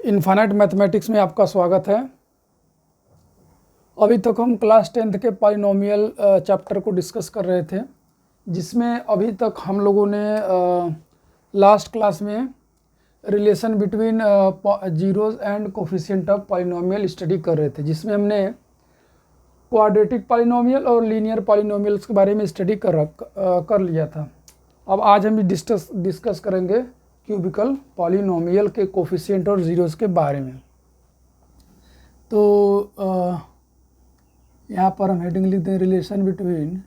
Infinite mathematics में आपका स्वागत है। अभी तक हम क्लास 10th के पॉलिनोमियल चैप्टर को डिस्कस कर रहे थे, जिसमें अभी तक हम लोगों ने लास्ट क्लास में relation between zeros and coefficient of polynomial study कर रहे थे, जिसमें हमने क्वाड्रेटिक पॉलिनोमियल और लीनियर पॉलिनोमियल्स के बारे में स्टडी कर लिया था। अब आज हम डिस्कस करेंगे क्यूबिकल पॉलिनोमियल के कोफिशिएंट और ज़ीरोज़ के बारे में। तो यहाँ पर हम हेडिंग लिखते हैं relation between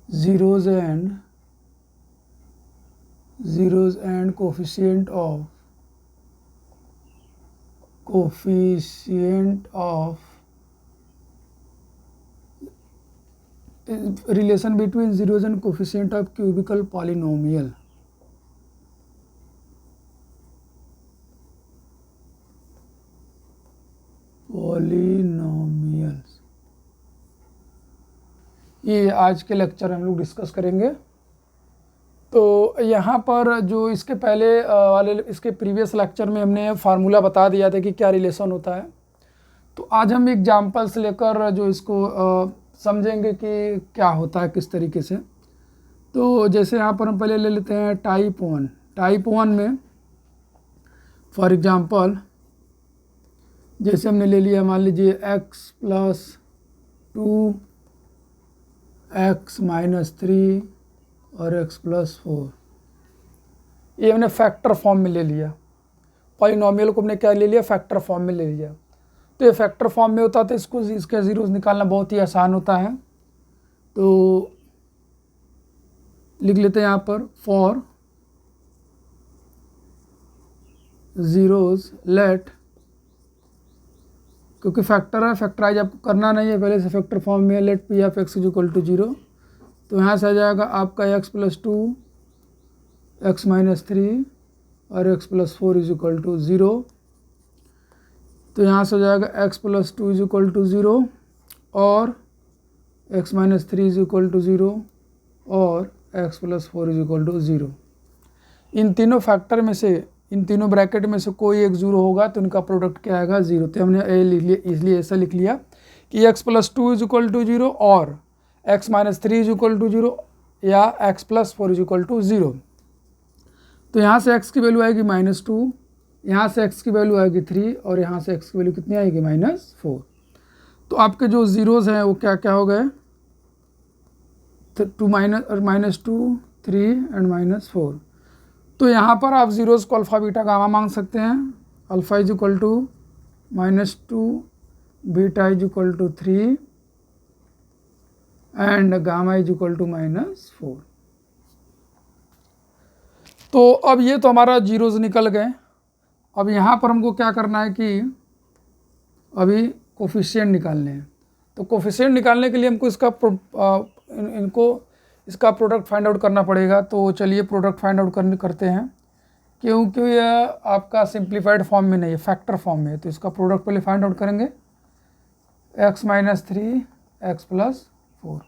zeros and coefficient of relation between zeros and coefficient of cubical polynomial। ये आज के लेक्चर हम लोग डिस्कस करेंगे। तो यहाँ पर जो इसके पहले इसके प्रीवियस लेक्चर में हमने फार्मूला बता दिया था कि क्या रिलेशन होता है। तो आज हम एग्जाम्पल्स लेकर जो इसको समझेंगे कि क्या होता है किस तरीके से। तो जैसे यहाँ पर हम पहले ले लेते हैं टाइप वन में फॉर एग्जांपल जैसे हमने ले लिया, मान लीजिए x + 2 x - 3 और x + 4, ये हमने फैक्टर फॉर्म में ले लिया। पॉलिनोमियल को हमने क्या ले लिया, फैक्टर फॉर्म में ले लिया। तो ये फैक्टर फॉर्म में होता है तो इसके ज़ीरोज़ निकालना बहुत ही आसान होता है। तो लिख लेते हैं यहाँ पर फॉर ज़ीरोज़ लेट, क्योंकि फैक्टर है, फैक्टराइज आपको करना नहीं है, पहले से फैक्टर फॉर्म में लेट p ऑफ x = 0। तो यहाँ से आ जाएगा आपका x + 2 x - 3 और x + 4 = 0। तो यहाँ से हो जाएगा x + 2 = 0 और x - 3 = 0 और x + 4 = 0। इन तीनों फैक्टर में से, इन तीनों ब्रैकेट में से कोई एक 0 होगा तो इनका प्रोडक्ट क्या आएगा, 0। तो हमने ए लिख लिया, इसलिए ऐसा लिख लिया कि x + 2 = 0 और x - 3 = 0 या x + 4 = 0। तो यहाँ से x की वैल्यू आएगी -2, यहाँ से x की वैल्यू आएगी 3 और यहाँ से x की वैल्यू कितनी आएगी, -4। तो आपके जो ज़ीरोज़ हैं वो क्या क्या हो गए, -2, 3 एंड -4। तो यहाँ पर आप ज़ीरोज़ को अल्फ़ा बीटा गामा मांग सकते हैं। Alpha = -2, beta = 3 and gamma = -4। तो अब ये तो हमारा ज़ीरोज़ निकल गए। अब यहाँ पर हमको क्या करना है कि अभी कोफिशिएंट निकालने हैं। तो कोफिशिएंट निकालने के लिए हमको इसका प्रोडक्ट फाइंड आउट करना पड़ेगा। तो चलिए प्रोडक्ट फाइंड आउट करते हैं, क्योंकि यह आपका सिंप्लीफाइड फॉर्म में नहीं है, फैक्टर फॉर्म में है। तो इसका प्रोडक्ट पहले फाइंड आउट करेंगे, x - 3 x + 4।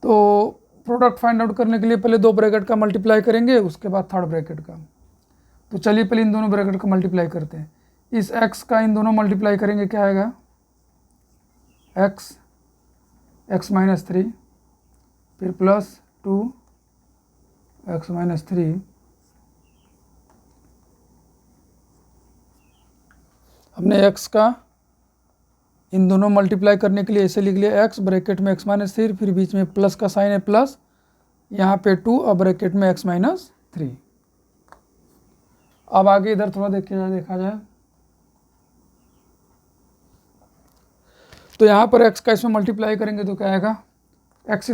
तो प्रोडक्ट फाइंड आउट करने के लिए पहले 2 ब्रैकेट का मल्टीप्लाई करेंगे, उसके बाद 3rd ब्रैकेट का। तो चलिए पहले इन दोनों ब्रैकेट का मल्टीप्लाई करते हैं। इस x का इन दोनों मल्टीप्लाई करेंगे, क्या आएगा, x - 3 फिर +2 x - 3। हमने x का इन दोनों मल्टीप्लाई करने के लिए ऐसे लिख लिया, x ब्रैकेट में x - 3, फिर बीच में प्लस का साइन है प्लस, यहाँ पे 2 और ब्रैकेट में x - 3। अब आगे इधर थोड़ा देखा जाए तो यहाँ पर x का इसमें मल्टीप्लाई करेंगे तो क्या आएगा, x² -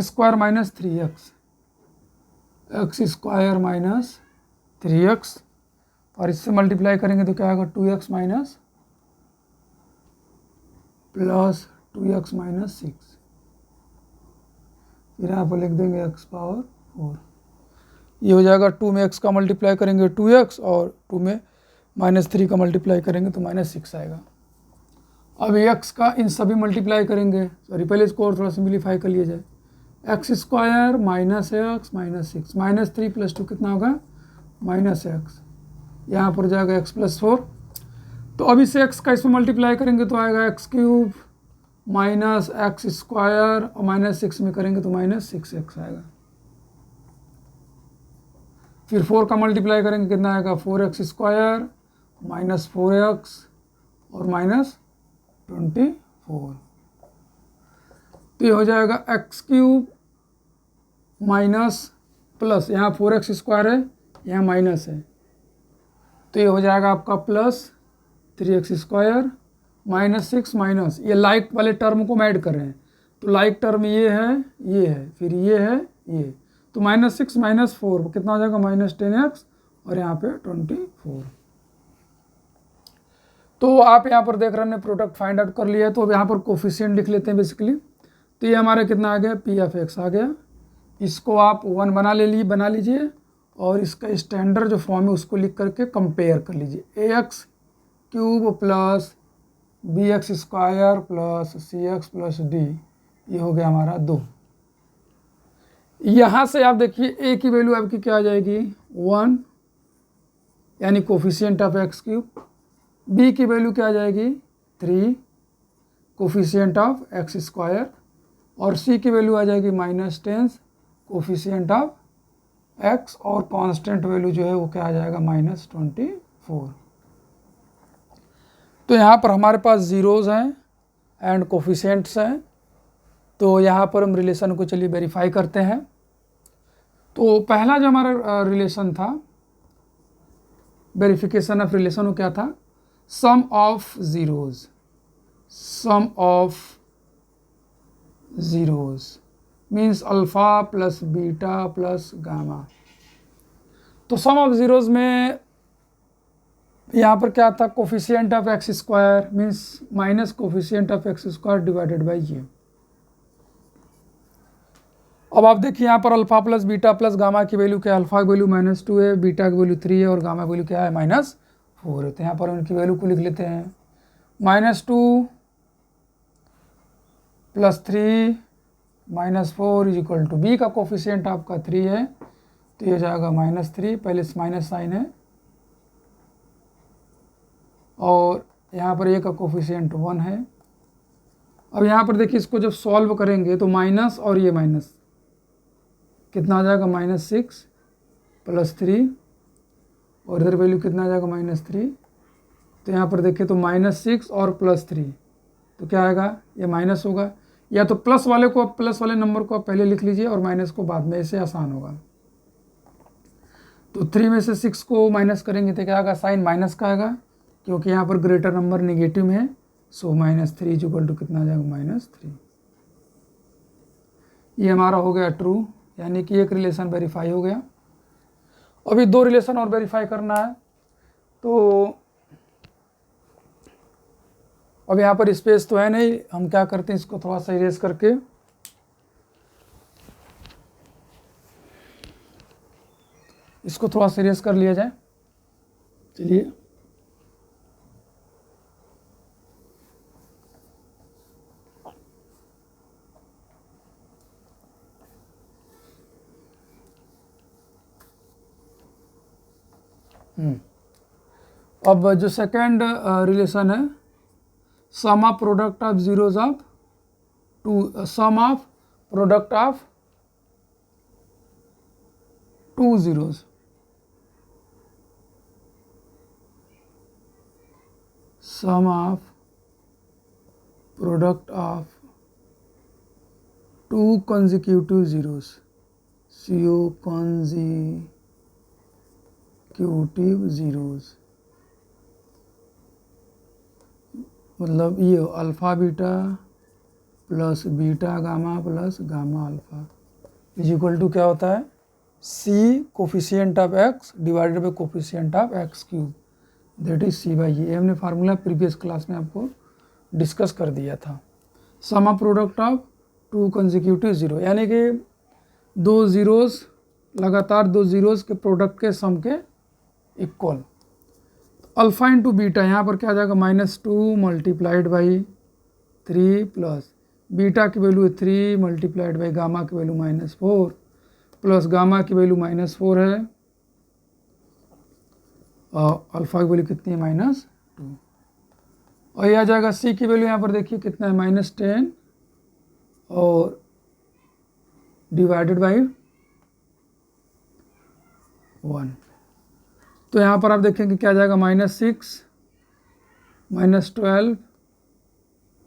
3x, x² - 3x, और इससे मल्टीप्लाई करेंगे तो क्या आएगा, 2x प्लस 2x - 6। फिर यहाँ पर लिख देंगे x⁴। ये हो जाएगा, 2 में x का मल्टीप्लाई करेंगे 2x और 2 में -3 का मल्टीप्लाई करेंगे तो -6 आएगा। अब x का इन सभी मल्टीप्लाई करेंगे, सॉरी पहले इसको और थोड़ा सिम्प्लीफाई कर लिया जाए। X square minus x minus six, -3 + 2 कितना होगा -x, यहाँ पर जाएगा x + 4। तो अब इसे x का इसमें मल्टीप्लाई करेंगे तो आएगा x³ माइनस एक्स स्क्वायर और -6 में करेंगे तो -6x आएगा। फिर 4 का मल्टीप्लाई करेंगे कितना आएगा 4x स्क्वायर माइनस 4x और -24। तो ये हो जाएगा x³ माइनस प्लस, यहाँ 4x स्क्वायर है यहाँ माइनस है, तो ये हो जाएगा आपका प्लस 3x स्क्वायर -6 माइनस, ये लाइक वाले टर्म को हम ऐड कर रहे हैं, तो लाइक टर्म ये है फिर ये है ये, तो -6 - 4 कितना हो जाएगा -10x और यहाँ पे 24। तो आप यहाँ पर देख रहे हैं प्रोडक्ट फाइंड आउट कर लिया है, तो अब यहाँ पर कोफिशिएंट लिख लेते हैं बेसिकली। तो ये हमारा कितना आ गया p(x) आ गया, इसको आप 1 बना लीजिए और इसका स्टैंडर्ड जो फॉर्म है उसको लिख करके कंपेयर कर लीजिए। ax³ plus bx square plus cx plus d, ये हो गया हमारा 2। यहाँ से आप देखिए a की वैल्यू आपकी क्या आ जाएगी 1, यानी कोफिशिएंट ऑफ x³, b की वैल्यू क्या आ जाएगी 3 कोफिशिएंट ऑफ एक्स स्क्वायर, और c की वैल्यू आ जाएगी -10 कोफिशिएंट ऑफ x, और कांस्टेंट वैल्यू जो है वो क्या आ जाएगा -24। तो यहाँ पर हमारे पास ज़ीरोज़ हैं एंड कोफिशिएंट्स हैं, तो यहाँ पर हम रिलेशन को चलिए वेरीफाई करते हैं। तो पहला जो हमारा रिलेशन था, वेरिफिकेशन ऑफ रिलेशन, वो क्या था sum of zeroes means alpha plus beta plus gamma. तो सम ऑफ ज़ीरोज़ में यहाँ पर क्या था coefficient of x square means minus coefficient of x square divided by ये। अब आप देखिए यहाँ पर alpha plus beta plus gamma की वैल्यू क्या है, अल्फ़ा की वैल्यू -2 है, बीटा की वैल्यू 3 है और गामा की वैल्यू क्या है -4 है। तो यहाँ पर उनकी वैल्यू को लिख लेते हैं, -2 + 3 -4 = बी का कोफिशिएंट आपका 3 है, तो ये जाएगा -3, पहले माइनस साइन है, और यहाँ पर ए का कोफिशिएंट 1 है। अब यहाँ पर देखिए इसको जब सॉल्व करेंगे तो माइनस और ये माइनस कितना आ जाएगा -6 + 3, और इधर वैल्यू कितना आ जाएगा -3। तो यहाँ पर देखिए तो -6 और +3, तो क्या आएगा ये माइनस होगा, या तो प्लस वाले नंबर को आप पहले लिख लीजिए और माइनस को बाद में, ऐसे आसान होगा। तो 3 में से 6 को माइनस करेंगे तो क्या आएगा साइन माइनस का आएगा, क्योंकि यहाँ पर ग्रेटर नंबर नेगेटिव में है, सो -3 = कितना आ जाएगा -3। ये हमारा हो गया ट्रू, यानी कि एक रिलेशन वेरीफाई हो गया। अभी 2 रिलेशन और वेरीफाई करना है, तो अब यहाँ पर स्पेस तो है नहीं, हम क्या करते हैं इसको थोड़ा सा इरेज करके इसको थोड़ा सा इरेज कर लिया जाए। चलिए अब जो सेकेंड रिलेशन है, sum of product of zeroes of sum of product of 2 zeroes, sum of product of 2 consecutive zeroes, consecutive zeroes, मतलब ये alpha beta plus beta gamma plus gamma alpha = क्या होता है c coefficient of x divided by coefficient of x³, that is c/a। हमने formula previous class में आपको discuss कर दिया था। Sum of product of 2 consecutive zero, यानी कि 2 ज़ीरोज़ लगातार 2 ज़ीरोज़ के प्रोडक्ट के सम के इक्वल। अल्फ़ा इंटू बीटा, यहाँ पर क्या आ जाएगा -2 × 3 + बीटा की वैल्यू है 3 मल्टीप्लाइड बाई गामा की वैल्यू -4 प्लस गामा की वैल्यू -4 है और अल्फ़ा की वैल्यू कितनी है -2 और ये आ जाएगा सी की वैल्यू यहाँ पर देखिए कितना है -10 और डिवाइडेड बाई 1। तो यहाँ पर आप देखेंगे क्या आ जाएगा -6 -12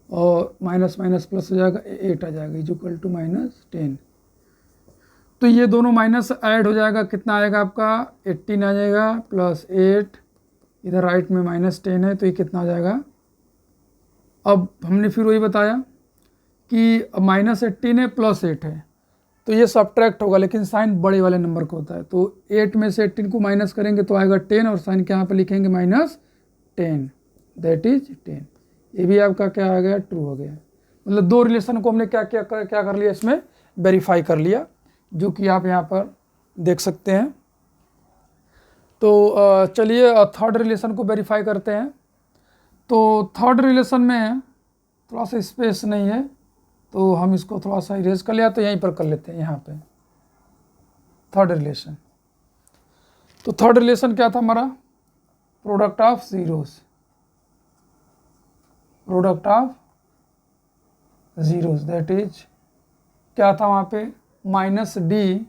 और माइनस माइनस प्लस हो जाएगा 8 आ जाएगा इक्वल टू -10। तो ये दोनों माइनस ऐड हो जाएगा, कितना आएगा आपका 18 आ जाएगा प्लस 8, इधर राइट में -10 है तो ये कितना आ जाएगा। अब हमने फिर वही बताया कि -18 है प्लस 8 है तो ये सब्ट्रैक्ट होगा, लेकिन साइन बड़े वाले नंबर को होता है। तो 8 में से 18 को माइनस करेंगे तो आएगा 10 और साइन के यहाँ पे लिखेंगे -10 दैट इज 10। ये भी आपका क्या आ गया ट्रू हो गया। मतलब दो रिलेशन को हमने क्या कर लिया इसमें वेरीफाई कर लिया, जो कि आप यहाँ पर देख सकते हैं। तो चलिए थर्ड रिलेशन को वेरीफाई करते हैं। तो थर्ड रिलेशन में थोड़ा सा स्पेस नहीं है तो हम इसको थोड़ा सा इरेज कर लिया, तो यहीं पर कर लेते हैं यहाँ पे थर्ड रिलेशन। तो थर्ड रिलेशन क्या था हमारा, product of zeroes, product of zeroes that is क्या था वहाँ पे -d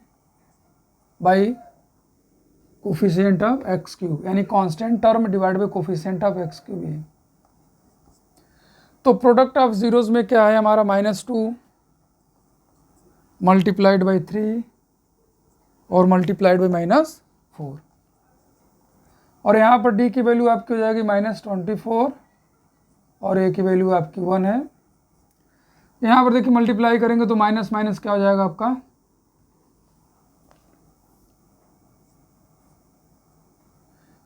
by coefficient of x cube, यानी constant term divide by coefficient of x cube है। तो प्रोडक्ट ऑफ जीरोस में क्या है हमारा -2 मल्टीप्लाइड बाई 3 और मल्टीप्लाइड बाई -4 और यहाँ पर d की वैल्यू आपकी हो जाएगी -24 और a की वैल्यू आपकी 1 है। यहाँ पर देखिए मल्टीप्लाई करेंगे तो माइनस माइनस क्या हो जाएगा आपका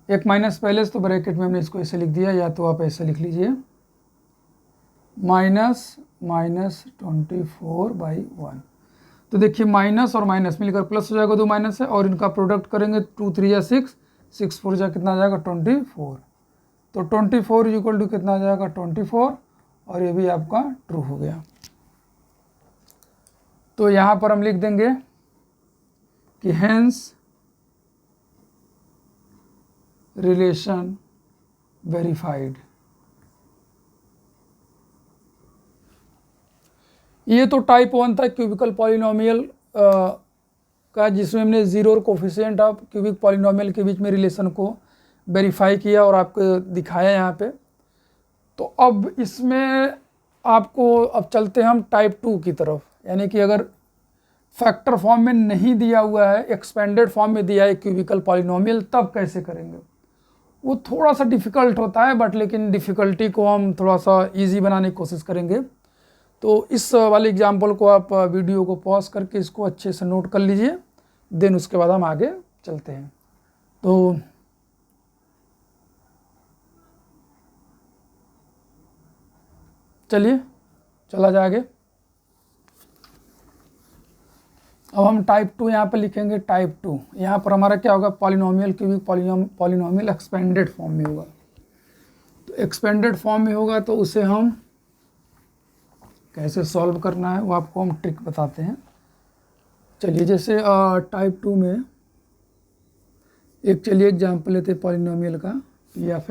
एक माइनस पहले से, तो ब्रैकेट में हमने इसको ऐसे लिख दिया, या तो आप ऐसे लिख लीजिए -24/1। तो देखिए माइनस और माइनस मिलकर प्लस हो जाएगा, 2 माइनस है और इनका प्रोडक्ट करेंगे 2 3 या 6, 6 4 जा कितना आ जाएगा 24। तो 24 इक्वल टू कितना आ जाएगा 24 और ये भी आपका ट्रू हो गया। तो यहाँ पर हम लिख देंगे कि हेंस रिलेशन वेरीफाइड। ये तो टाइप 1 था क्यूबिकल पॉलिनोमियल का, जिसमें हमने जीरो और कोफिशिएंट ऑफ क्यूबिक पॉलिनोमियल के बीच में रिलेशन को वेरीफाई किया और आपको दिखाया यहाँ पे। तो अब इसमें आपको अब चलते हैं हम टाइप 2 की तरफ, यानी कि अगर फैक्टर फॉर्म में नहीं दिया हुआ है, एक्सपेंडेड फॉर्म में दिया है क्यूबिकल पॉलिनोमियल, तब कैसे करेंगे। वो थोड़ा सा डिफ़िकल्ट होता है बट लेकिन डिफ़िकल्टी को हम थोड़ा सा इजी बनाने की कोशिश करेंगे। तो इस वाले एग्जाम्पल को आप वीडियो को पॉज करके इसको अच्छे से नोट कर लीजिए, देन उसके बाद हम आगे चलते हैं। तो चलिए चला जाए आगे। अब हम टाइप 2 यहाँ पर लिखेंगे। टाइप 2 यहाँ पर हमारा क्या होगा, polynomial cubic polynomial expanded form में होगा। तो एक्सपेंडेड फॉर्म में होगा तो उसे हम कैसे सॉल्व करना है वो आपको हम ट्रिक बताते हैं। चलिए जैसे टाइप 2 में एक चलिए एग्जाम्पल लेते हैं पॉलिनोमियल का, P of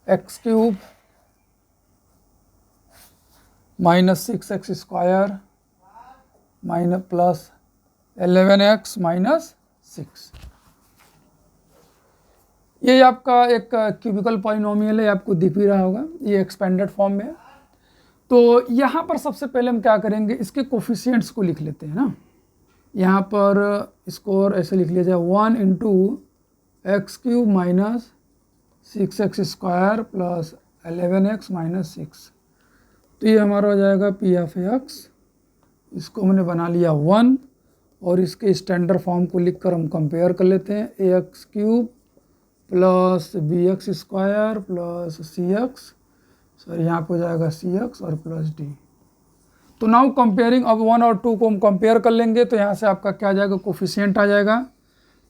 x cube -6x square minus plus 11x -6। ये आपका एक क्यूबिकल पॉलिनोमियल है, आपको दिख भी रहा होगा, ये एक्सपेंडेड फॉर्म में है। तो यहाँ पर सबसे पहले हम क्या करेंगे, इसके कोफिशिएंट्स को लिख लेते हैं ना। यहाँ पर इसको और ऐसे लिख लिया जाए 1 × x³ -6x square plus 11x -6। तो ये हमारा हो जाएगा पी ऑफ एक्स। इसको हमने बना लिया 1 और इसके स्टैंडर्ड फॉर्म को लिखकर हम कंपेयर कर लेते हैं। ax³ plus bx square plus cx, sorry यहाँ पे हो जाएगा cx और प्लस d। तो नाउ कंपेयरिंग, अब 1 और 2 को हम कंपेयर कर लेंगे तो यहाँ से आपका क्या आ जाएगा, कोफिशिएंट आ जाएगा।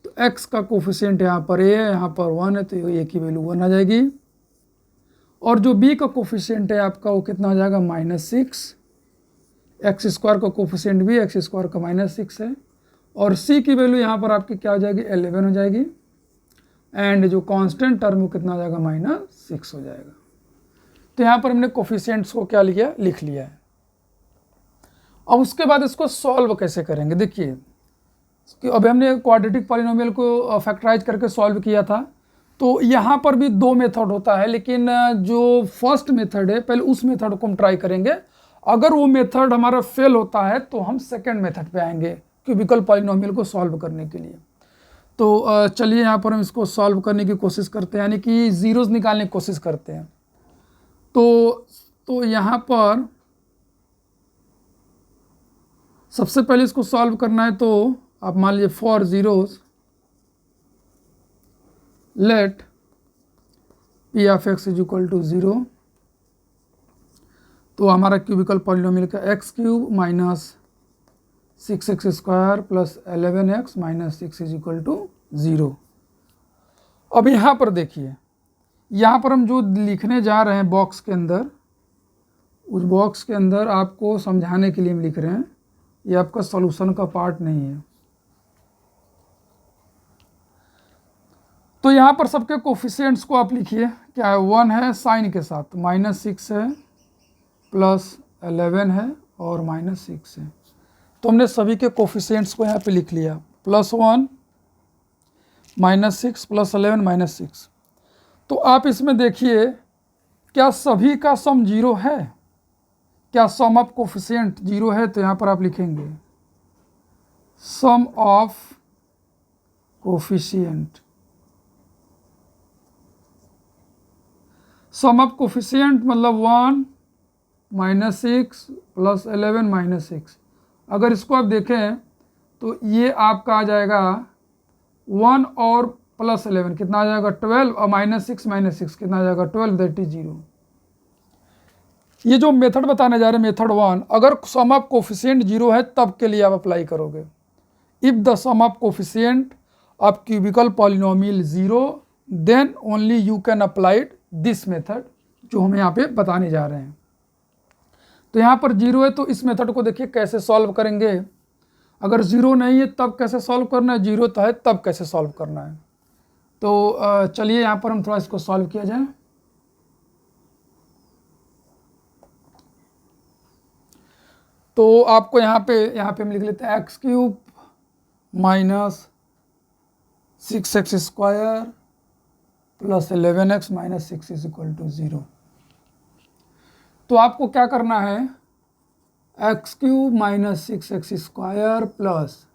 तो x का कोफिशिएंट यहाँ पर a है, यहाँ पर 1 है, तो a की वैल्यू 1 आ जाएगी। और जो b का कोफिशिएंट है आपका वो कितना हो जाएगा -6, एक्स स्क्वायर का कोफिशिएंट भी एक्स स्क्वायर का -6 है, और c की वैल्यू यहाँ पर आपकी क्या हो जाएगी 11 हो जाएगी, एंड जो कांस्टेंट टर्म वो कितना हो जाएगा -6 हो जाएगा। तो यहाँ पर हमने कोफिशिएंट्स को क्या लिया, लिख लिया है। अब उसके बाद इसको सॉल्व कैसे करेंगे, देखिए कि अभी हमने क्वाड्रेटिक पॉलिनोमियल को फैक्टराइज करके सॉल्व किया था, तो यहाँ पर भी 2 मेथड होता है, लेकिन जो फर्स्ट मेथड है पहले उस मेथड को हम ट्राई करेंगे। अगर वो मेथड हमारा फेल होता है तो हम सेकंड मेथड पे आएंगे क्यूबिकल पॉलिनोमियल को सॉल्व करने के लिए। तो चलिए यहाँ पर हम इसको सॉल्व करने की कोशिश करते हैं, यानी कि ज़ीरोज़ निकालने की कोशिश करते हैं। तो यहाँ पर सबसे पहले इसको सॉल्व करना है, तो आप मान लीजिए four zeros let P of X is equal to 0, तो हमारा क्यूबिकल पॉलिनोमियल का x³ minus 6x square plus 11x minus 6 is equal to 0। अब यहाँ पर देखिए, यहाँ पर हम जो लिखने जा रहे हैं बॉक्स के अंदर, उस बॉक्स के अंदर आपको समझाने के लिए हम लिख रहे हैं, ये आपका सॉल्यूशन का पार्ट नहीं है। तो यहाँ पर सबके कोफिशिएंट्स को आप लिखिए, क्या है 1 है साइन के साथ, -6 है प्लस 11 है और -6 है। तो हमने सभी के कोफिशिएंट्स को यहाँ पे लिख लिया, +1 -6 प्लस 11 -6। तो आप इसमें देखिए क्या सभी का सम 0 है, क्या सम ऑफ कोफिशिएंट 0 है, तो यहाँ पर आप लिखेंगे sum of coefficient. Sum of coefficient मतलब 1 -6 प्लस 11 -6। अगर इसको आप देखें तो ये आपका आ जाएगा 1 और प्लस 11 कितना आ जाएगा 12, और -6 कितना आ जाएगा 12, दैट इज 0। ये जो मेथड बताने जा रहे हैं मेथड 1, अगर सम ऑफ कोफिशिएंट 0 है तब के लिए आप अप्लाई करोगे। If the sum of coefficient of cubical polynomial 0 then only you can apply this method, जो हम यहाँ पे बताने जा रहे हैं। तो यहाँ पर 0 है तो इस मेथड को देखिए कैसे सॉल्व करेंगे। अगर 0 नहीं है तब कैसे सॉल्व करना है, 0 तो है तब कैसे सॉल्व करना है। तो चलिए यहाँ पर हम थोड़ा इसको सॉल्व किया जाए। तो आपको यहाँ पे हम लिख लेते हैं x³ minus 6x square plus 11x minus 6 is equal to 0। तो आपको क्या करना है, x³ minus 6x square plus,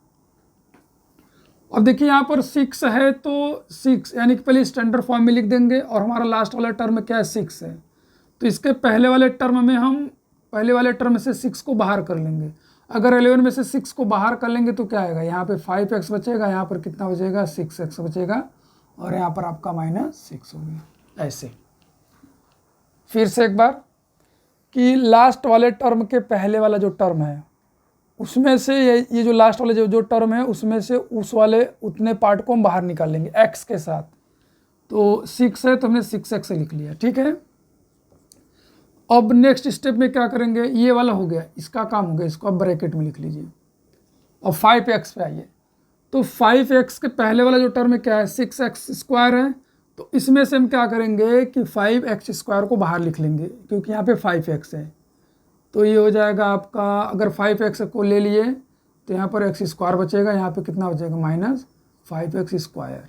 अब देखिए यहाँ पर 6 है तो 6 यानी कि पहले स्टैंडर्ड फॉर्म में लिख देंगे, और हमारा लास्ट वाला टर्म क्या है 6 है, तो इसके पहले वाले टर्म में हम पहले वाले टर्म से 6 को बाहर कर लेंगे। अगर 11 में से 6 को बाहर कर लेंगे तो क्या आएगा, यहाँ पे 5x बचेगा, यहाँ पर कितना बचेगा 6x बचेगा, और यहाँ पर आपका -6 हो गया। ऐसे फिर से एक बार कि लास्ट वाले टर्म के पहले वाला जो टर्म है उसमें से ये जो लास्ट वाले जो टर्म है उसमें से उस वाले उतने पार्ट को हम बाहर निकाल लेंगे x के साथ। तो 6 है तो हमने 6x लिख लिया, ठीक है। अब नेक्स्ट स्टेप में क्या करेंगे, ये वाला हो गया, इसका काम हो गया, इसको आप ब्रैकेट में लिख लीजिए। अब 5x पे आइए, तो 5x के पहले वाला जो टर्म है क्या है 6x स्क्वायर है, तो इसमें से हम क्या करेंगे कि 5x स्क्वायर को बाहर लिख लेंगे क्योंकि यहाँ पे 5x है। तो ये हो जाएगा आपका, अगर 5x को ले लिए तो यहाँ पर x स्क्वायर बचेगा, यहाँ पे कितना बचेगा -5x square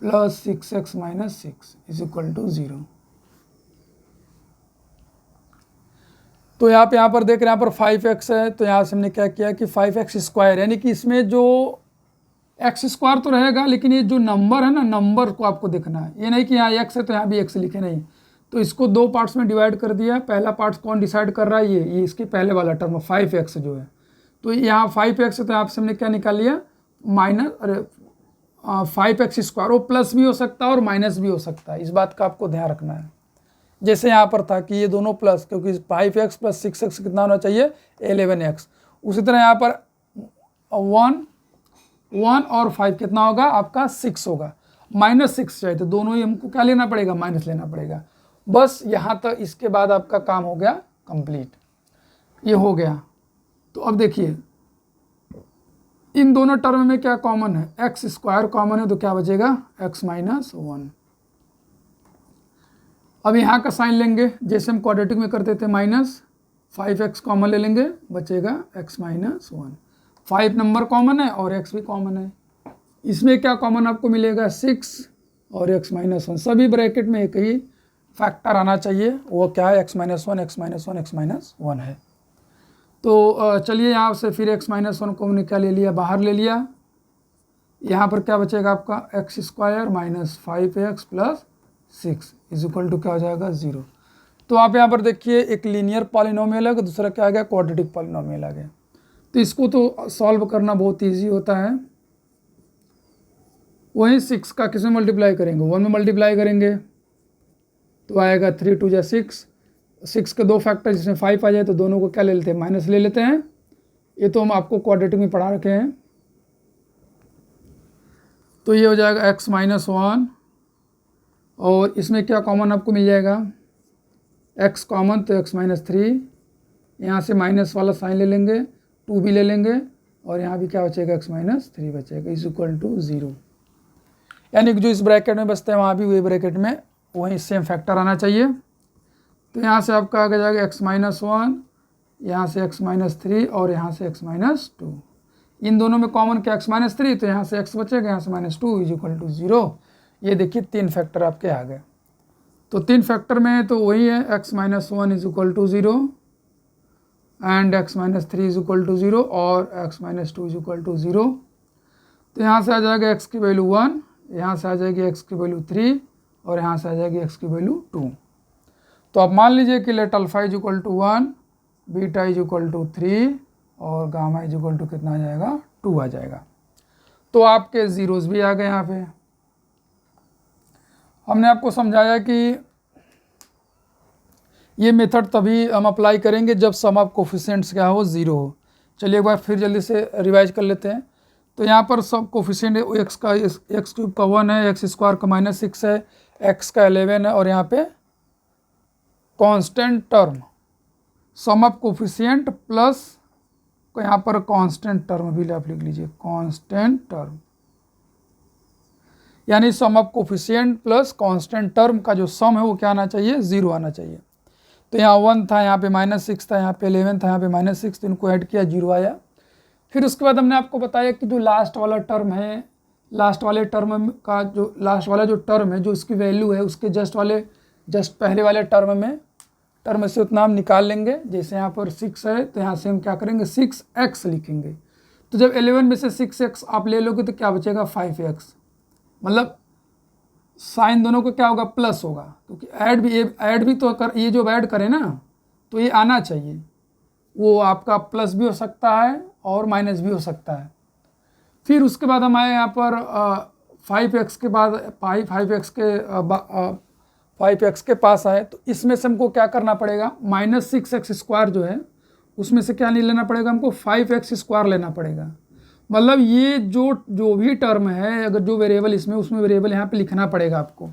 plus 6x minus 6 is equal to 0। तो यहाँ पर देख रहे हैं यहाँ पर 5x है, तो यहाँ से हमने क्या किया कि 5x स्क्वायर, यानी कि इसमें जो x स्क्वायर तो रहेगा लेकिन ये जो नंबर है ना, नंबर को आपको देखना है, ये नहीं कि यहाँ x है तो यहाँ भी x लिखे, नहीं। तो इसको 2 पार्ट्स में डिवाइड कर दिया। पहला पार्ट कौन डिसाइड कर रहा है, ये इसके पहले वाला टर्म 5x जो है, तो यहाँ 5x है तो यहाँ से हमने क्या निकाल लिया -5x स्क्वायर, वो प्लस भी हो सकता है और माइनस भी हो सकता है, इस बात का आपको ध्यान रखना है। जैसे यहाँ पर था कि ये दोनों प्लस, क्योंकि 5x प्लस 6x कितना होना चाहिए 11x, उसी तरह यहाँ पर 1 और 5 कितना होगा आपका 6 होगा, -6 चाहिए, तो दोनों ही हमको क्या लेना पड़ेगा, माइनस लेना पड़ेगा। बस यहाँ तक, इसके बाद आपका काम हो गया कंप्लीट, ये हो गया। तो अब देखिए इन दोनों टर्म में क्या कॉमन है, एक्स स्क्वायर कॉमन है, तो क्या बचेगा x माइनस 1। अब यहाँ का साइन लेंगे जैसे हम क्वाड्रेटिक में करते थे, -5x कॉमन ले लेंगे, बचेगा x माइनस 1। 5 नंबर कॉमन है और x भी कॉमन है। इसमें क्या कॉमन आपको मिलेगा, 6 और x माइनस 1। सभी ब्रैकेट में एक ही फैक्टर आना चाहिए, वो क्या है, x minus 1, x minus 1, x minus 1 है। तो चलिए यहाँ से फिर x माइनस 1 को हमने क्या ले लिया, बाहर ले लिया। यहाँ पर क्या बचेगा आपका, X square minus 5x plus 6 is equal to क्या हो जाएगा, 0। तो आप यहाँ पर देखिए एक लीनियर पॉलिनोमियल है, दूसरा क्या आ गया, क्वाड्रेटिक पॉलिनोमियल आ गया। तो इसको तो सॉल्व करना बहुत ईजी होता है। वहीं 6 का किस में मल्टीप्लाई करेंगे, 1 में मल्टीप्लाई करेंगे तो आएगा 3 2 जा 6। 6 के दो फैक्टर जिसमें 5 आ जाए तो दोनों को क्या ले लेते हैं, माइनस ले लेते हैं। ये तो हम आपको क्वाड्रेटिक में पढ़ा रखे हैं। तो ये हो जाएगा x माइनस 1 और इसमें क्या कॉमन आपको मिल जाएगा, x कॉमन, तो x माइनस 3। यहाँ से माइनस वाला साइन ले लेंगे, 2 भी ले लेंगे और यहाँ भी क्या बचेगा, x माइनस 3 बचेगा इज इक्वल टू 0। यानी कि जो इस ब्रैकेट में बचता है वहाँ भी वही ब्रैकेट में वही सेम फैक्टर आना चाहिए। तो यहाँ से आपका आ जाएगा x माइनस 1, यहाँ से x माइनस 3 और यहाँ से x माइनस 2। इन दोनों में कॉमन क्या, x माइनस 3, तो यहाँ से x बचेगा, यहाँ से -2 इज इक्वल टू 0। ये देखिए 3 फैक्टर आपके आ गए। तो 3 फैक्टर में तो वही है, x minus 1 is equal to 0 and x minus 3 is equal to 0 और x minus 2 is equal to 0। तो यहाँ से आ जाएगा x की वैल्यू 1, यहाँ से आ जाएगी x की वैल्यू 3 और यहाँ से आ जाएगी x की वैल्यू 2। तो आप मान लीजिए कि let alpha is equal to 1, beta is equal to 3 और गामा इज इक्वल टू कितना आ जाएगा, 2 आ जाएगा। तो आपके जीरोस भी आ गए। यहाँ पे हमने आपको समझाया कि ये मेथड तभी हम अप्लाई करेंगे जब सम ऑफ कोफिशिएंट्स क्या हो, 0 हो। चलिए एक बार फिर जल्दी से रिवाइज कर लेते हैं। तो यहाँ पर सब कोफिशिएंट x का x क्यूब का 1 है, x स्क्वायर का -6 है, x का 11 है और यहाँ पे constant term sum of coefficient plus यहाँ पर कांस्टेंट टर्म भी आप लिख लीजिए, कांस्टेंट टर्म यानी sum of coefficient plus constant term का जो सम है वो क्या आना चाहिए, 0 आना चाहिए। तो यहाँ 1 था, यहाँ पे -6 था, यहाँ पे 11 था, यहाँ पे -6, तो इनको ऐड किया, 0 आया। फिर उसके बाद हमने आपको बताया कि जो लास्ट वाला टर्म है, लास्ट वाले टर्म का जो लास्ट वाला जो टर्म है, जो इसकी वैल्यू है उसके जस्ट पहले वाले टर्म से उतना हम निकाल लेंगे। जैसे यहाँ पर 6 है तो यहाँ से हम क्या करेंगे, 6x लिखेंगे। तो जब 11 में से 6x आप ले लोगे तो क्या बचेगा, 5x। मतलब साइन दोनों को क्या होगा, प्लस होगा, क्योंकि ऐड भी तो ये जो ऐड करें ना तो ये आना चाहिए। वो आपका प्लस भी हो सकता है और माइनस भी हो सकता है। फिर उसके बाद हम आए यहाँ पर 5x के बाद 5x के पास आए तो इसमें से हमको क्या करना पड़ेगा, -6x स्क्वायर जो है उसमें से क्या नहीं लेना पड़ेगा, हमको 5x स्क्वायर लेना पड़ेगा। मतलब ये जो भी टर्म है, अगर जो वेरिएबल इसमें, उसमें वेरिएबल यहाँ पे लिखना पड़ेगा आपको।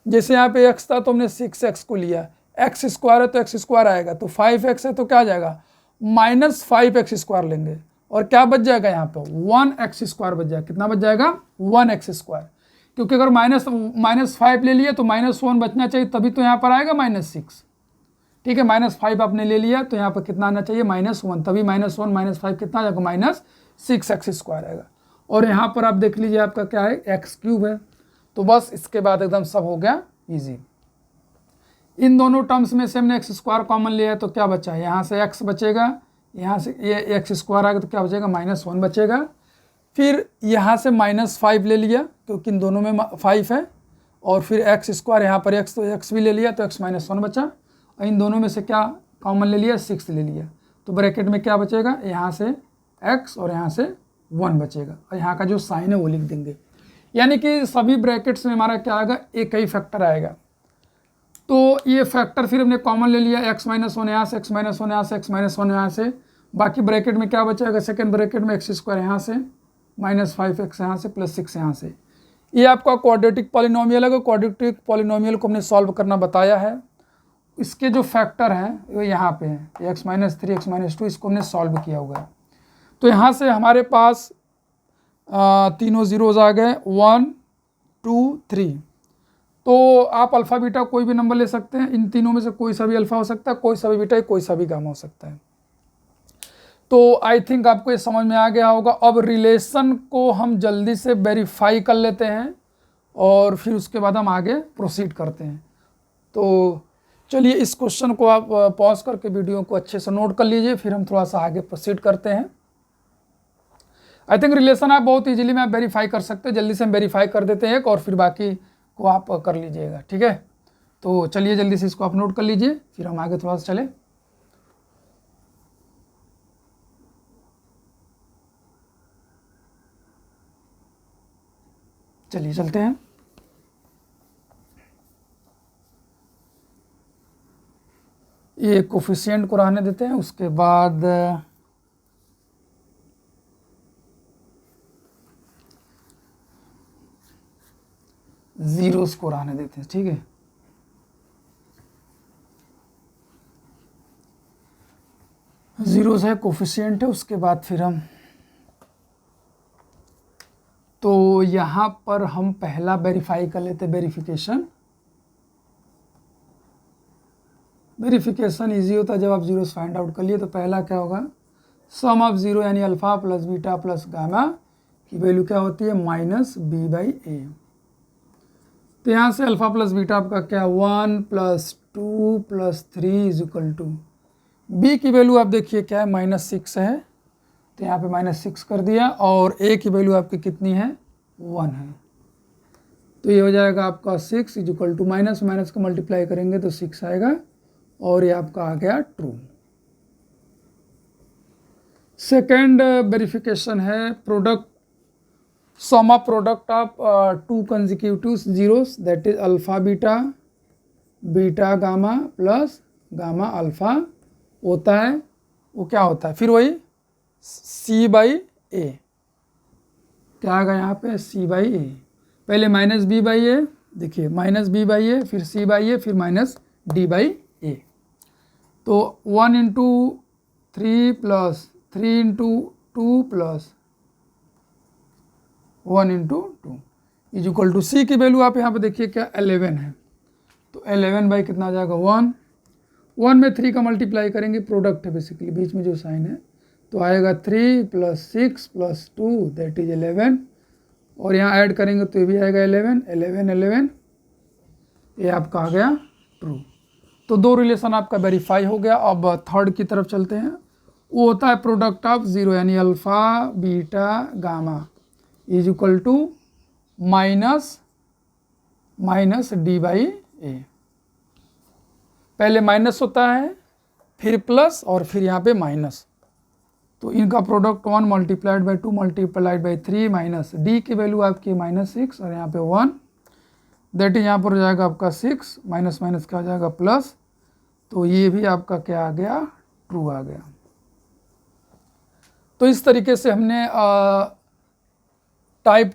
जैसे यहाँ पे x था तो हमने 6x को लिया, x स्क्वायर है तो x स्क्वायर आएगा, तो 5x है तो क्या आ जाएगा, -5x स्क्वायर लेंगे और क्या बच जाएगा यहाँ पे, 1x स्क्वायर बच जाएगा। कितना बच जाएगा, 1x स्क्वायर, क्योंकि अगर -5 ले लिया तो -1 बचना चाहिए, तभी तो यहाँ पर आएगा -6। ठीक है, -5 आपने ले लिया तो यहाँ पर कितना आना चाहिए, -1, तभी -1 -5 कितना आ जाएगा, -6x स्क्वायर आएगा। और यहाँ पर आप देख लीजिए आपका क्या है, x क्यूब है। तो बस इसके बाद एकदम सब हो गया ईजी। इन दोनों टर्म्स में से हमने x स्क्वायर कॉमन लिया तो क्या बचा है, यहाँ से x बचेगा, यहाँ से ये x स्क्वायर आएगा तो क्या बचेगा, -1 बचेगा। फिर यहाँ से -5 ले लिया क्योंकि इन दोनों में 5 है, और फिर x स्क्वायर, यहाँ पर x तो x भी ले लिया तो x -1 बचा, और इन दोनों में से क्या कॉमन ले लिया, 6 ले लिया। तो ब्रैकेट में क्या बचेगा, यहाँ से x और यहाँ से 1 बचेगा, और यहाँ का जो साइन है वो लिख देंगे। यानी कि सभी ब्रैकेट्स में हमारा क्या आएगा, एक ही फैक्टर आएगा। तो ये फैक्टर फिर हमने कॉमन ले लिया, x -1 यहाँ से, x -1 यहाँ से, x -1 यहाँ से। बाकी ब्रैकेट में क्या बचेगा, सेकेंड ब्रैकेट में x स्क्वायर यहाँ से, -5x यहाँ से, +6 यहाँ से। ये आपका क्वाड्रेटिक पॉलिनोमियल है। क्वाड्रेटिक पॉलिनोमियल को हमने सॉल्व करना बताया है। इसके जो फैक्टर हैं वो यहाँ पे हैं, x-3 x-2, इसको हमने सॉल्व किया हुआ है। तो यहाँ से हमारे पास तीनों ज़ीरोज़ आ गए, 1 2 3। तो आप अल्फ़ा बीटा कोई भी नंबर ले सकते हैं, इन तीनों में से कोई सा भी अल्फ़ा हो सकता है, कोई सा भी बीटा, कोई सा भी गामा हो सकता है। तो आई थिंक आपको ये समझ में आ गया होगा। अब रिलेशन को हम जल्दी से वेरीफाई कर लेते हैं और फिर उसके बाद हम आगे प्रोसीड करते हैं। तो चलिए इस क्वेश्चन को आप पॉज करके वीडियो को अच्छे से नोट कर लीजिए, फिर हम थोड़ा सा आगे प्रोसीड करते हैं। आई थिंक रिलेशन आप बहुत इजीली में आप वेरीफाई कर सकते हैं। जल्दी से हम वेरीफाई कर देते हैं एक, और फिर बाकी को आप कर लीजिएगा, ठीक है। तो चलिए जल्दी से इसको आप नोट कर लीजिए, फिर हम आगे थोड़ा सा चले। चलिए चलते हैं। ये कोफिशिएंट को रहने देते हैं, उसके बाद ज़ीरोस को रहने देते हैं, ठीक है। ज़ीरोस है, कोफिशिएंट है, उसके बाद फिर हम, तो यहाँ पर हम पहला वेरीफाई कर लेते हैं, वेरिफिकेशन ईजी होता है जब आप जीरोस फाइंड आउट कर लिए। तो पहला क्या होगा, सम ऑफ ज़ीरो यानी alpha plus beta plus gamma की वैल्यू क्या होती है, -b/a। तो यहाँ से अल्फ़ा प्लस बीटा आपका क्या, 1 + 2 + 3 = b की वैल्यू आप देखिए क्या है, -6 है, तो यहाँ पे -6 कर दिया, और a की वैल्यू आपकी कितनी है, 1 है। तो ये हो जाएगा आपका 6 = माइनस माइनस को मल्टीप्लाई करेंगे तो 6 आएगा, और ये आपका आ गया ट्रू। सेकेंड वेरिफिकेशन है product, sum of product of 2 consecutive zeros, that is alpha beta, beta gamma plus gamma alpha होता है, वो क्या होता है, फिर वही c/a। क्या आएगा यहाँ पे, c/a। पहले -b/a, देखिए -b/a, फिर c/a, फिर -d/a। तो 1 × 3 + 3 × 2 + 1 × 2 = c की वैल्यू आप यहाँ पे देखिए क्या, 11 है। तो 11 बाई कितना आ जाएगा, 1 में 3 का मल्टीप्लाई करेंगे, प्रोडक्ट है बेसिकली, बीच में जो साइन है, तो आएगा 3 + 6 + 2 दैट इज 11, और यहाँ ऐड करेंगे तो ये भी आएगा 11, 11, 11, ये आपका आ गया ट्रू। तो दो रिलेशन आपका वेरीफाई हो गया। अब थर्ड की तरफ चलते हैं, वो होता है प्रोडक्ट ऑफ ज़ीरो यानी अल्फ़ा बीटा गामा = -d/a। पहले माइनस होता है, फिर प्लस, और फिर यहाँ पे माइनस। तो इनका प्रोडक्ट 1 × 2 × 3 माइनस d की वैल्यू आपकी -6, और यहाँ पे 1, दैट इज यहाँ पर हो जाएगा आपका 6, माइनस माइनस का हो जाएगा प्लस, तो ये भी आपका क्या आ गया, ट्रू आ गया। तो इस तरीके से हमने टाइप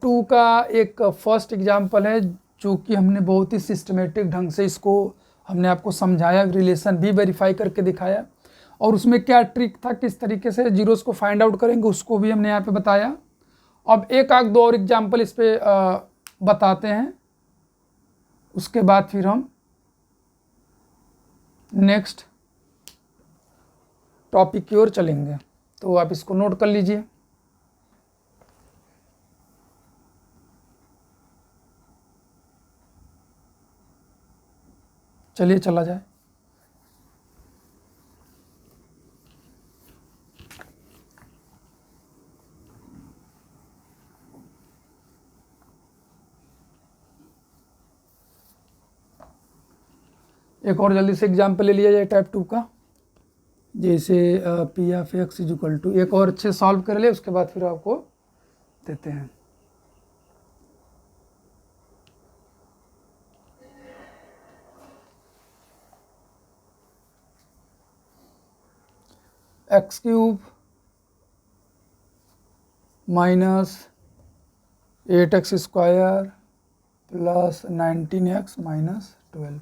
2 का एक फर्स्ट एग्जाम्पल है, जो कि हमने बहुत ही सिस्टमेटिक ढंग से इसको हमने आपको समझाया, रिलेशन भी वेरीफाई करके दिखाया, और उसमें क्या ट्रिक था, किस तरीके से जीरोस को फाइंड आउट करेंगे उसको भी हमने यहाँ पे बताया। अब एक आध दो और एग्जाम्पल इस पे बताते हैं, उसके बाद फिर हम नेक्स्ट टॉपिक की ओर चलेंगे। तो आप इसको नोट कर लीजिए। चलिए चला जाए। एक और जल्दी से एग्जाम्पल ले लिया जाए टाइप 2 का, जैसे p(x) = एक और अच्छे सॉल्व कर ले, उसके बाद फिर आपको देते हैं। x³ minus 8x square plus 19x minus 12।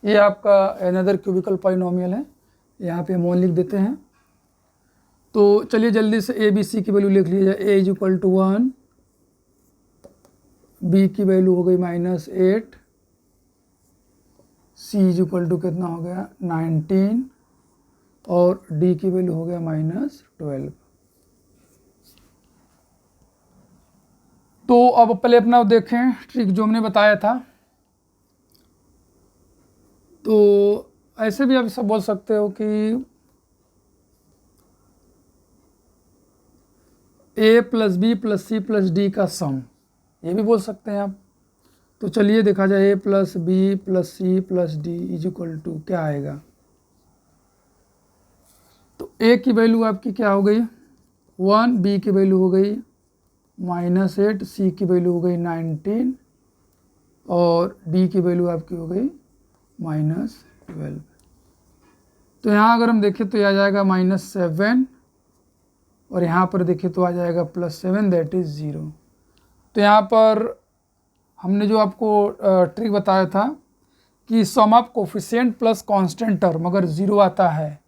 ये आपका अनदर क्यूबिकल पॉलिनोमियल है, यहाँ पे हम 1 लिख देते हैं। तो चलिए जल्दी से ए बी सी की वैल्यू लिख लीजिए। ए इज इक्वल टू 1, बी की वैल्यू हो गई -8, सी इज इक्वल टू कितना हो गया 19 और डी की वैल्यू हो गया -12। तो अब पहले अपना देखें ट्रिक जो हमने बताया था। तो ऐसे भी आप सब बोल सकते हो कि a plus B plus C plus D का सम, ये भी बोल सकते हैं आप। तो चलिए देखा जाए a plus B plus C plus D is equal to क्या आएगा। तो a की वैल्यू आपकी क्या हो गई 1, b की वैल्यू हो गई -8, सी की वैल्यू हो गई 19 और डी की वैल्यू आपकी हो गई -12। तो यहाँ अगर हम देखें तो यह आ जाएगा -7 और यहाँ पर देखें तो आ जाएगा +7, दैट इज़ 0। तो यहाँ पर हमने जो आपको ट्रिक बताया था कि sum of coefficient plus constant term अगर 0 आता है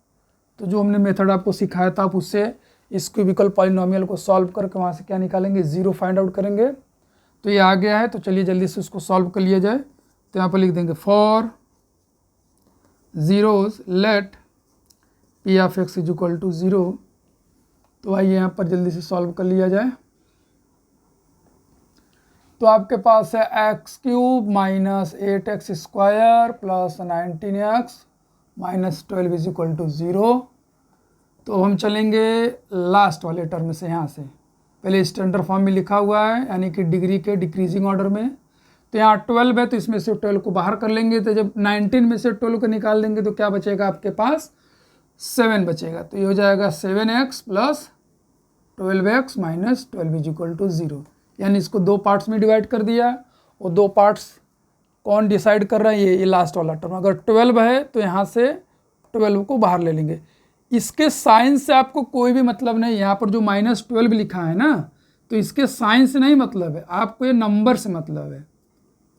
तो जो हमने मेथड आपको सिखाया था आप उससे इस क्यूबिकल पॉलिनोमियल को सॉल्व करके वहाँ से क्या निकालेंगे 0 फाइंड आउट करेंगे। तो ये आ गया है, तो चलिए जल्दी से उसको सॉल्व कर लिया जाए। तो यहाँ पर लिख देंगे four zeros let p of x is equal to 0। तो आइए यहाँ पर जल्दी से सॉल्व कर लिया जाए। तो आपके पास है x³ minus 8x square plus 19x minus 12 is equal to 0। तो हम चलेंगे लास्ट वाले टर्म से, यहाँ से पहले स्टैंडर्ड फॉर्म में लिखा हुआ है यानी कि डिग्री के डिक्रीजिंग ऑर्डर में। तो यहाँ 12 है तो इसमें से 12 को बाहर कर लेंगे। तो जब 19 में से 12 को निकाल देंगे तो क्या बचेगा आपके पास 7 बचेगा। तो ये हो जाएगा 7x plus 12x minus 12 is equal to 0। यानी इसको 2 पार्ट्स में डिवाइड कर दिया और 2 पार्ट्स कौन डिसाइड कर रहा है, ये लास्ट वाला टर्म। अगर 12 है तो यहाँ से 12 को बाहर ले लेंगे। इसके साइन से आपको कोई भी मतलब नहीं, यहाँ पर जो -12 लिखा है ना तो इसके साइन से नहीं मतलब है, आपको ये नंबर से मतलब है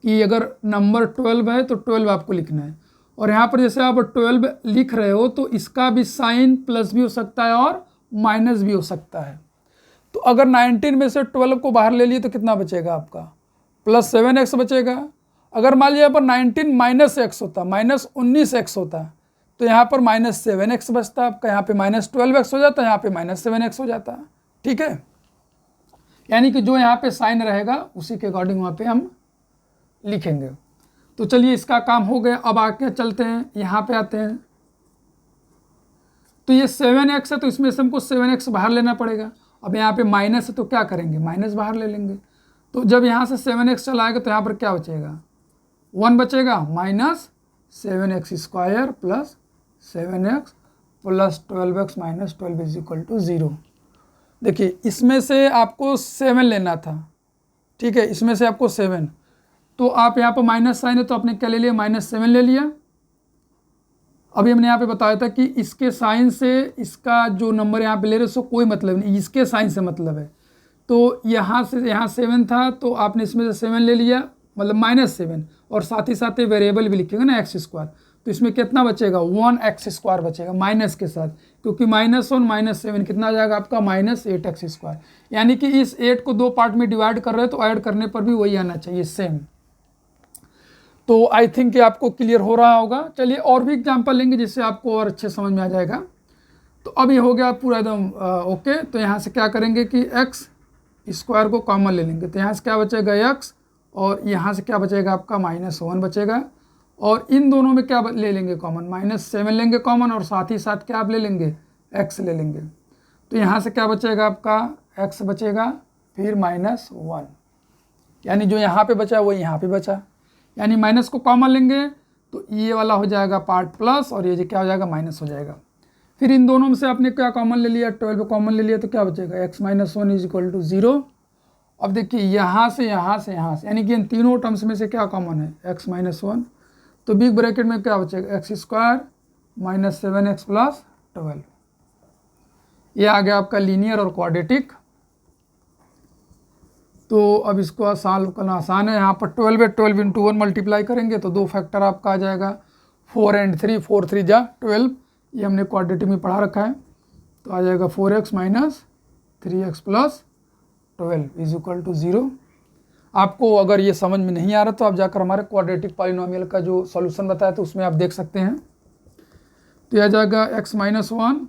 कि अगर नंबर 12 है तो 12 आपको लिखना है। और यहाँ पर जैसे आप 12 लिख रहे हो तो इसका भी साइन प्लस भी हो सकता है और माइनस भी हो सकता है। तो अगर 19 में से 12 को बाहर ले लिए तो कितना बचेगा आपका +7x बचेगा। अगर मान लीजिए यहाँ पर 19 माइनस x होता, -19x होता तो यहाँ पर -7x बचता आपका, यहाँ पे -12x हो जाता, यहाँ पे -7x हो जाता। ठीक है, यानी कि जो यहाँ पे साइन रहेगा उसी के अकॉर्डिंग वहाँ पे हम लिखेंगे। तो चलिए इसका काम हो गया। अब आके चलते हैं यहाँ पे आते हैं। तो ये 7x है तो इसमें से हमको 7x बाहर लेना पड़ेगा। अब यहाँ पे माइनस है तो क्या करेंगे, माइनस बाहर ले लेंगे। तो जब यहाँ से 7x चला आएगा तो यहाँ पर क्या बचेगा 1 बचेगा, -7x square plus 7x plus 12x minus 12 is equal to 0। देखिए इसमें से आपको 7 लेना था, ठीक है, इसमें से आपको 7, तो आप यहाँ पर माइनस साइन है तो आपने क्या ले लिया -7 ले लिया। अभी हमने यहाँ पे बताया था कि इसके साइन से इसका जो नंबर यहाँ पे ले रहे हैं उसको कोई मतलब नहीं, इसके साइन से मतलब है। तो यहाँ से यहाँ 7 था तो आपने इसमें से 7 ले लिया, मतलब -7, और साथ ही साथ ये वेरिएबल भी लिखेगा ना x स्क्वायर। तो इसमें कितना बचेगा 1x स्क्वायर बचेगा माइनस के साथ, क्योंकि -1 -7 कितना आ जाएगा आपका -8x स्क्वायर। यानी कि इस 8 को 2 पार्ट में डिवाइड कर रहे हैं तो ऐड करने पर भी वही आना चाहिए सेम। तो आई थिंक कि आपको क्लियर हो रहा होगा। चलिए और भी एग्जांपल लेंगे जिससे आपको और अच्छे समझ में आ जाएगा। तो अब ये हो गया पूरा एकदम ओके। तो यहाँ से क्या करेंगे कि x स्क्वायर को कॉमन ले लेंगे। तो यहाँ से क्या बचेगा x और यहाँ से क्या बचेगा आपका -1 बचेगा, और इन दोनों में क्या ले लेंगे कॉमन, -7 लेंगे कॉमन, और साथ ही साथ क्या आप ले लेंगे x ले लेंगे। तो यहाँ से क्या बचेगा आपका x बचेगा, फिर -1, यानी जो यहाँ पे बचा वो यहाँ पे बचा, यानी माइनस को कॉमन लेंगे तो ये वाला हो जाएगा पार्ट प्लस और ये क्या हो जाएगा माइनस हो जाएगा। फिर इन दोनों में से आपने क्या कॉमन ले लिया, 12 कॉमन ले लिया तो क्या बचेगा x - 1 इज इक्वल टू 0। अब देखिए यहाँ से यहाँ से यहाँ से, यानी कि इन तीनों टर्म्स में से क्या कॉमन है x - 1, तो बिग ब्रैकेट में क्या बचेगा x स्क्वायर -7x प्लस 12। ये आ गया आपका लीनियर और क्वाड्रेटिक तो अब इसको सॉल्व करना आसान है। यहाँ पर 12 है, 12 इंटू 1 मल्टीप्लाई करेंगे तो 2 फैक्टर आपका आ जाएगा 4 एंड 3, 4 3 जा 12, ये हमने क्वाड्रेटिक में पढ़ा रखा है। तो आ जाएगा 4x minus 3x plus 12 is equal to 0। आपको अगर ये समझ में नहीं आ रहा तो आप जाकर हमारे क्वाड्रेटिक पॉलिनोमियल का जो सॉल्यूशन बताया तो उसमें आप देख सकते हैं। तो यह आ जाएगा x माइनस 1,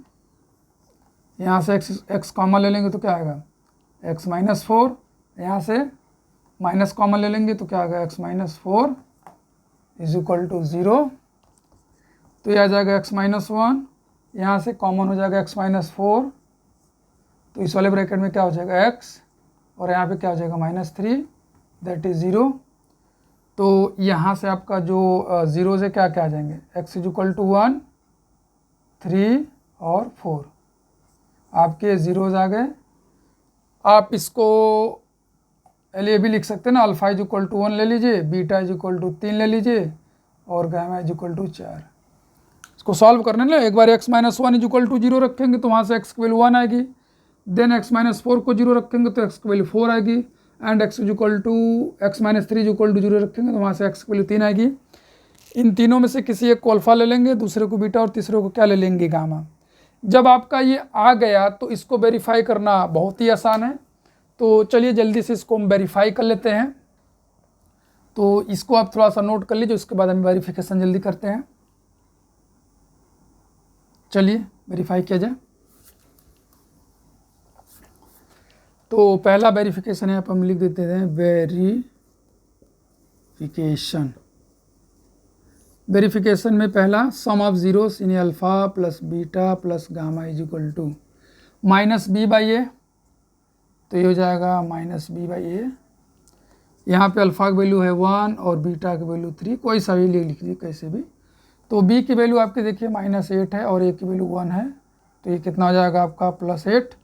यहाँ से x कॉमन ले लेंगे तो क्या आएगा x माइनस 4, यहाँ से माइनस कॉमन ले लेंगे तो क्या आएगा x minus 4 is equal to 0। तो यह आ जाएगा x माइनस 1, यहाँ से कॉमन हो जाएगा x माइनस 4, तो इस वाले ब्रैकेट में क्या हो जाएगा x, और यहाँ पे क्या हो जाएगा माइनस 3, दैट इज़ 0। तो यहाँ से आपका जो 0 से क्या क्या आ जाएंगे x इज इक्वल टू 1, 3 और 4, आपके जीरोज आ गए। आप इसको ये भी लिख सकते हैं ना, अल्फा इज इक्वल टू 1 ले लीजिए, बीटा इज इक्वल टू 3 ले लीजिए और गामा इज इक्वल टू 4। इसको सॉल्व करने ना, एक बार x minus 1 is equal to 0 रखेंगे तो वहाँ से x की वैल्यू 1 आएगी, देन x माइनस 4 को 0 रखेंगे तो x की वैल्यू 4 आएगी, and x minus 3 is equal to 0 रखेंगे तो वहाँ से x की वैल्यू 3 आएगी। इन तीनों में से किसी एक को अल्फा ले लेंगे, दूसरे को बीटा और तीसरे को क्या ले लेंगे गामा। जब आपका ये आ गया तो इसको वेरीफाई करना बहुत ही आसान है। तो चलिए जल्दी से इसको हम वेरीफाई कर लेते हैं। तो इसको आप थोड़ा सा नोट कर लीजिए, उसके बाद हम वेरिफिकेशन जल्दी करते हैं। चलिए वेरीफाई किया जाए। तो पहला वेरिफिकेशन है, आप हम लिख देते हैं वेरिफिकेशन में पहला sum of zeros in alpha plus beta plus gamma is equal to minus B by A, तो ये हो जाएगा माइनस बी बाई ए। यहाँ पे अल्फ़ा की वैल्यू है 1 और बीटा की वैल्यू 3, कोई सा भी लिख लीजिए कैसे भी। तो बी की वैल्यू आपकी देखिए -8 है और ए की वैल्यू 1 है, तो ये कितना हो जाएगा आपका +8,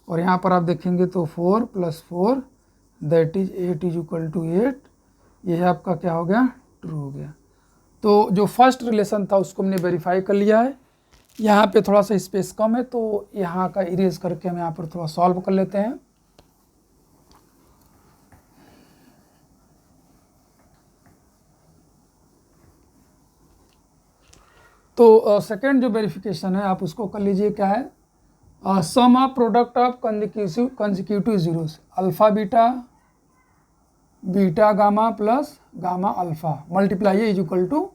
और यहाँ पर आप देखेंगे तो 4 + 4 that is 8 is equal to 8, ये आपका क्या हो गया ट्रू हो गया। तो जो फर्स्ट रिलेशन था उसको हमने वेरीफाई कर लिया है। यहाँ पे थोड़ा सा स्पेस कम है तो यहाँ का इरेज करके हम यहाँ पर थोड़ा सॉल्व कर लेते हैं। तो सेकंड जो वेरिफिकेशन है आप उसको कर लीजिए, क्या है sum of product of consecutive zeros alpha beta beta gamma plus gamma alpha multiply is equal to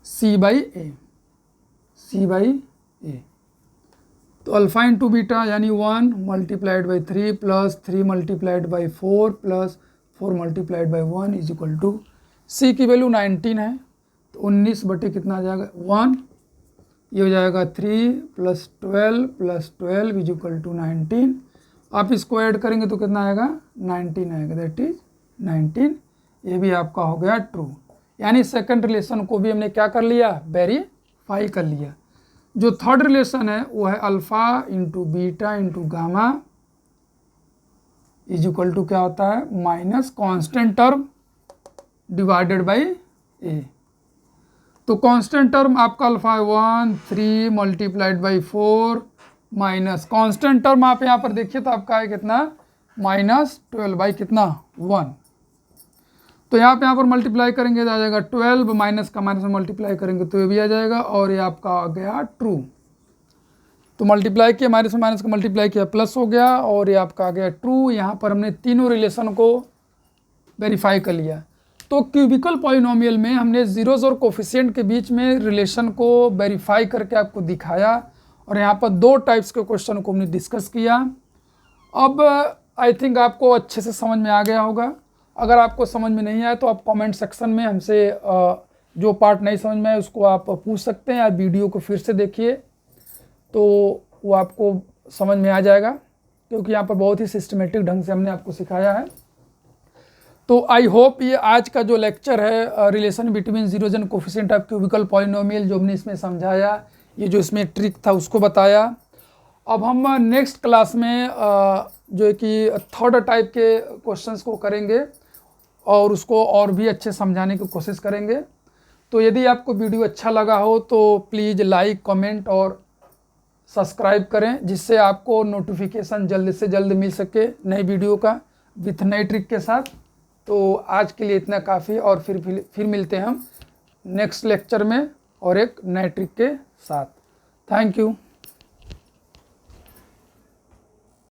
C by A. तो अल्फा इंटू बीटा यानी 1 multiplied by 3 plus 3 multiplied by 4 plus 4 multiplied by 1 is equal to C की value 19 है, तो 19 बटे कितना आ जाएगा 1, ये हो जाएगा 3 + 12 इज इक्वल टू 19। आप इसको ऐड करेंगे तो कितना आएगा 19 आएगा, दैट इज 19। ये भी आपका हो गया ट्रू, यानी सेकंड रिलेशन को भी हमने क्या कर लिया वेरीफाई कर लिया। जो थर्ड रिलेशन है वो है alpha into beta into gamma is equal to क्या होता है minus constant term divided by A. तो कांस्टेंट टर्म आपका अल्फा है 1, 3 multiplied by 4 minus constant term आप यहाँ पर देखिए तो आपका है कितना -12 बाई कितना 1। तो यहाँ पर मल्टीप्लाई करेंगे तो आ जाएगा 12, माइनस का माइनस में मल्टीप्लाई करेंगे तो ये भी आ जाएगा, और ये आपका आ गया ट्रू। तो मल्टीप्लाई किया माइनस में माइनस का मल्टीप्लाई किया प्लस हो गया, और ये आपका आ गया ट्रू। यहाँ पर हमने तीनों रिलेशन को वेरीफाई कर लिया। तो क्यूबिकल पॉलिनोमियल में हमने जीरोज और कोफिशिएंट के बीच में रिलेशन को वेरीफाई करके आपको दिखाया, और यहाँ पर 2 टाइप्स के क्वेश्चन को हमने डिस्कस किया। अब आई थिंक आपको अच्छे से समझ में आ गया होगा। अगर आपको समझ में नहीं आया तो आप कमेंट सेक्शन में हमसे जो पार्ट नहीं समझ में आए उसको आप पूछ सकते हैं, या वीडियो को फिर से देखिए तो वो आपको समझ में आ जाएगा, क्योंकि यहाँ पर बहुत ही सिस्टमेटिक ढंग से हमने आपको सिखाया है। तो आई होप ये आज का जो लेक्चर है relation between zeros and coefficient of cubical polynomial जो हमने इसमें समझाया, ये जो इसमें ट्रिक था उसको बताया। अब हम नेक्स्ट क्लास में जो कि थर्ड टाइप के क्वेश्चंस को करेंगे और उसको और भी अच्छे समझाने की कोशिश करेंगे। तो यदि आपको वीडियो अच्छा लगा हो तो प्लीज़ लाइक, कमेंट और सब्सक्राइब करें, जिससे आपको नोटिफिकेशन जल्द से जल्द मिल सके नई वीडियो का। विथ नई ट्रिक के साथ। तो आज के लिए इतना काफ़ी, और फिर मिलते हैं हम नेक्स्ट लेक्चर में और एक नए ट्रिक के साथ। Thank you.